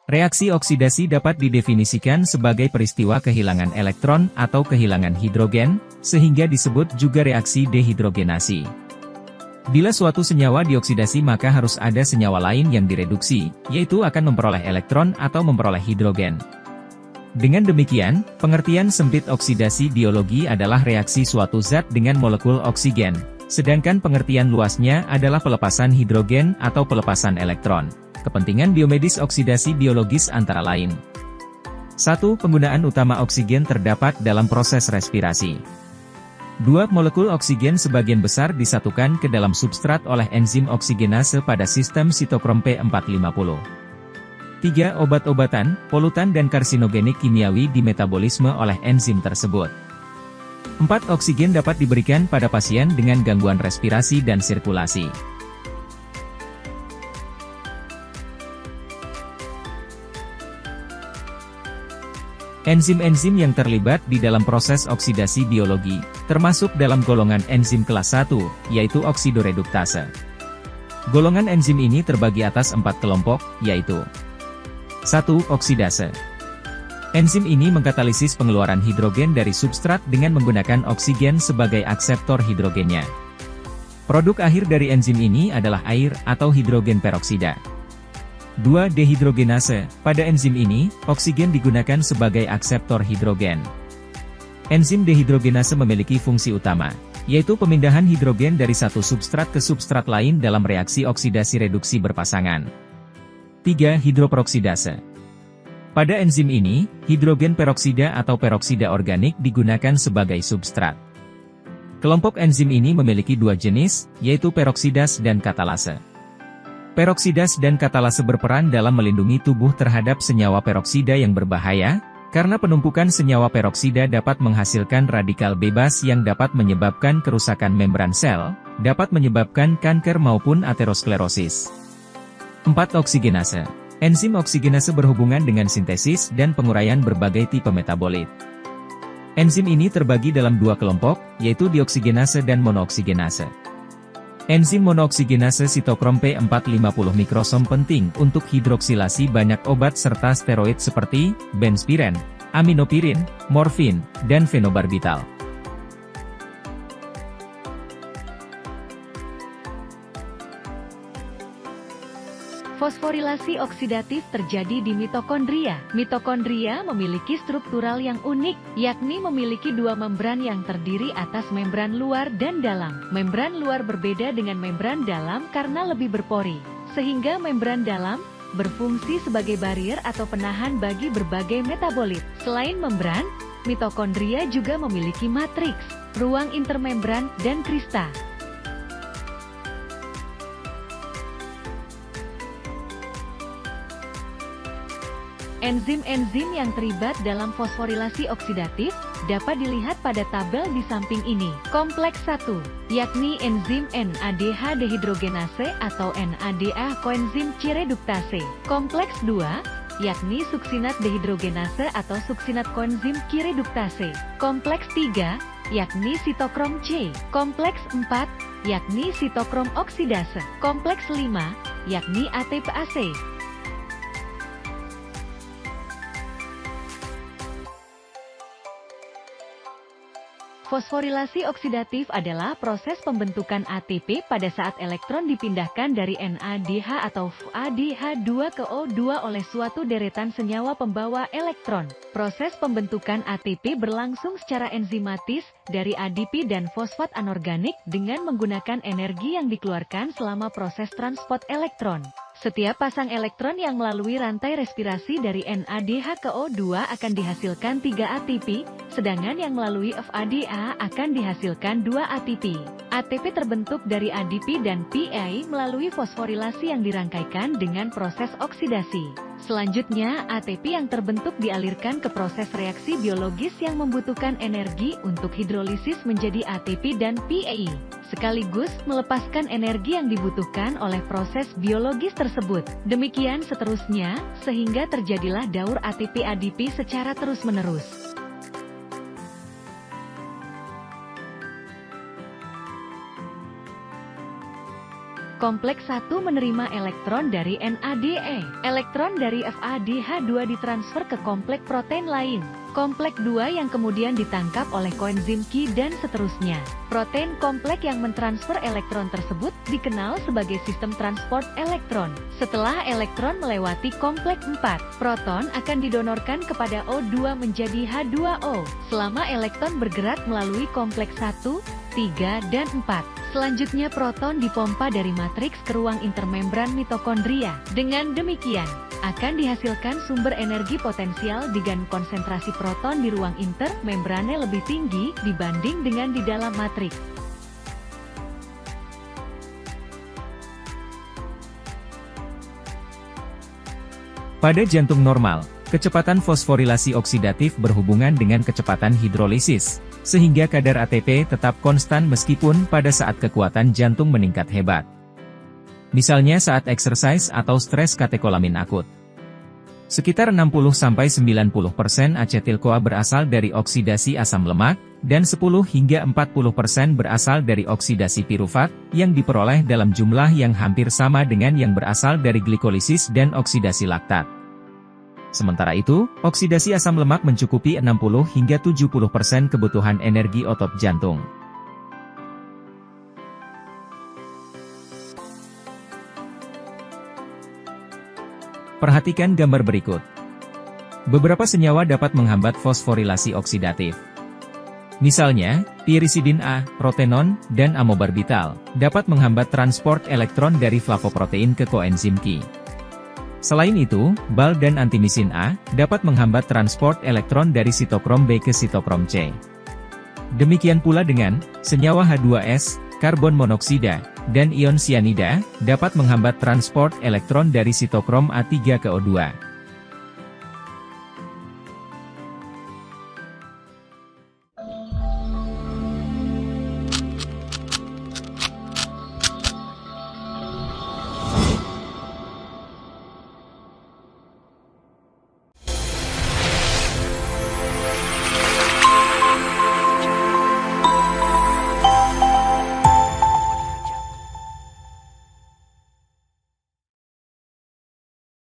Reaksi oksidasi dapat didefinisikan sebagai peristiwa kehilangan elektron atau kehilangan hidrogen, sehingga disebut juga reaksi dehidrogenasi. Bila suatu senyawa dioksidasi maka harus ada senyawa lain yang direduksi, yaitu akan memperoleh elektron atau memperoleh hidrogen. Dengan demikian, pengertian sempit oksidasi biologi adalah reaksi suatu zat dengan molekul oksigen, sedangkan pengertian luasnya adalah pelepasan hidrogen atau pelepasan elektron. Kepentingan biomedis oksidasi biologis antara lain. 1. Penggunaan utama oksigen terdapat dalam proses respirasi. 2. Molekul oksigen sebagian besar disatukan ke dalam substrat oleh enzim oksigenase pada sistem sitokrom P450. 3. Obat-obatan, polutan dan karsinogenik kimiawi dimetabolisme oleh enzim tersebut. 4. Oksigen dapat diberikan pada pasien dengan gangguan respirasi dan sirkulasi. Enzim-enzim yang terlibat di dalam proses oksidasi biologi, termasuk dalam golongan enzim kelas 1, yaitu oksidoreduktase. Golongan enzim ini terbagi atas 4 kelompok, yaitu 1. Oksidase. Enzim ini mengkatalisis pengeluaran hidrogen dari substrat dengan menggunakan oksigen sebagai akseptor hidrogennya. Produk akhir dari enzim ini adalah air atau hidrogen peroksida. 2. Dehidrogenase. Pada enzim ini, oksigen digunakan sebagai akseptor hidrogen. Enzim dehidrogenase memiliki fungsi utama, yaitu pemindahan hidrogen dari satu substrat ke substrat lain dalam reaksi oksidasi reduksi berpasangan. 3. Hidroperoksidase. Pada enzim ini, hidrogen peroksida atau peroksida organik digunakan sebagai substrat. Kelompok enzim ini memiliki dua jenis, yaitu peroksidas dan katalase. Peroksidas dan katalase berperan dalam melindungi tubuh terhadap senyawa peroksida yang berbahaya, karena penumpukan senyawa peroksida dapat menghasilkan radikal bebas yang dapat menyebabkan kerusakan membran sel, dapat menyebabkan kanker maupun aterosklerosis. 4. Oksigenase. Enzim oksigenase berhubungan dengan sintesis dan penguraian berbagai tipe metabolit. Enzim ini terbagi dalam dua kelompok, yaitu dioksigenase dan monooksigenase. Enzim monooksigenase sitokrom P450 mikrosom penting untuk hidroksilasi banyak obat serta steroid seperti benspiren, aminopirin, morfin, dan fenobarbital. Fosforilasi oksidatif terjadi di mitokondria. Mitokondria memiliki struktural yang unik, yakni memiliki dua membran yang terdiri atas membran luar dan dalam. Membran luar berbeda dengan membran dalam karena lebih berpori, sehingga membran dalam berfungsi sebagai barier atau penahan bagi berbagai metabolit. Selain membran, mitokondria juga memiliki matriks, ruang intermembran, dan krista. Enzim-enzim yang terlibat dalam fosforilasi oksidatif dapat dilihat pada tabel di samping ini. Kompleks 1, yakni enzim NADH dehidrogenase atau NADH koenzim C-reduktase. Kompleks 2, yakni suksinat dehidrogenase atau suksinat koenzim Q-reduktase. Kompleks 3, yakni sitokrom C. Kompleks 4, yakni sitokrom oksidase. Kompleks 5, yakni ATPase. Fosforilasi oksidatif adalah proses pembentukan ATP pada saat elektron dipindahkan dari NADH atau FADH2 ke O2 oleh suatu deretan senyawa pembawa elektron. Proses pembentukan ATP berlangsung secara enzimatis dari ADP dan fosfat anorganik dengan menggunakan energi yang dikeluarkan selama proses transport elektron. Setiap pasang elektron yang melalui rantai respirasi dari NADH ke O2 akan dihasilkan 3 ATP, sedangkan yang melalui FADA akan dihasilkan 2 ATP. ATP terbentuk dari ADP dan PA melalui fosforilasi yang dirangkaikan dengan proses oksidasi. Selanjutnya, ATP yang terbentuk dialirkan ke proses reaksi biologis yang membutuhkan energi untuk hidrolisis menjadi ATP dan PA, sekaligus melepaskan energi yang dibutuhkan oleh proses biologis tersebut. Demikian seterusnya, sehingga terjadilah daur ATP-ADP secara terus-menerus. Kompleks 1 menerima elektron dari NADE. Elektron dari FADH2 ditransfer ke kompleks protein lain. Kompleks 2 yang kemudian ditangkap oleh koenzim Qi dan seterusnya. Protein kompleks yang mentransfer elektron tersebut dikenal sebagai sistem transport elektron. Setelah elektron melewati kompleks 4, proton akan didonorkan kepada O2 menjadi H2O. Selama elektron bergerak melalui kompleks 1, 3, dan 4. Selanjutnya proton dipompa dari matriks ke ruang intermembran mitokondria. Dengan demikian, akan dihasilkan sumber energi potensial dengan konsentrasi proton di ruang intermembrannya lebih tinggi dibanding dengan di dalam matriks. Pada jantung normal, kecepatan fosforilasi oksidatif berhubungan dengan kecepatan hidrolisis, sehingga kadar ATP tetap konstan meskipun pada saat kekuatan jantung meningkat hebat. Misalnya saat exercise atau stres katekolamin akut. Sekitar 60-90% asetil-CoA berasal dari oksidasi asam lemak, dan 10-40% berasal dari oksidasi pirufat, yang diperoleh dalam jumlah yang hampir sama dengan yang berasal dari glikolisis dan oksidasi laktat. Sementara itu, oksidasi asam lemak mencukupi 60-70% kebutuhan energi otot jantung. Perhatikan gambar berikut. Beberapa senyawa dapat menghambat fosforilasi oksidatif. Misalnya, pyridin A, rotenon, dan amobarbital, dapat menghambat transport elektron dari flavoprotein ke koenzim Qi. Selain itu, BAL dan antimisin A, dapat menghambat transport elektron dari sitokrom B ke sitokrom C. Demikian pula dengan, senyawa H2S, karbon monoksida, dan ion sianida, dapat menghambat transport elektron dari sitokrom A3 ke O2.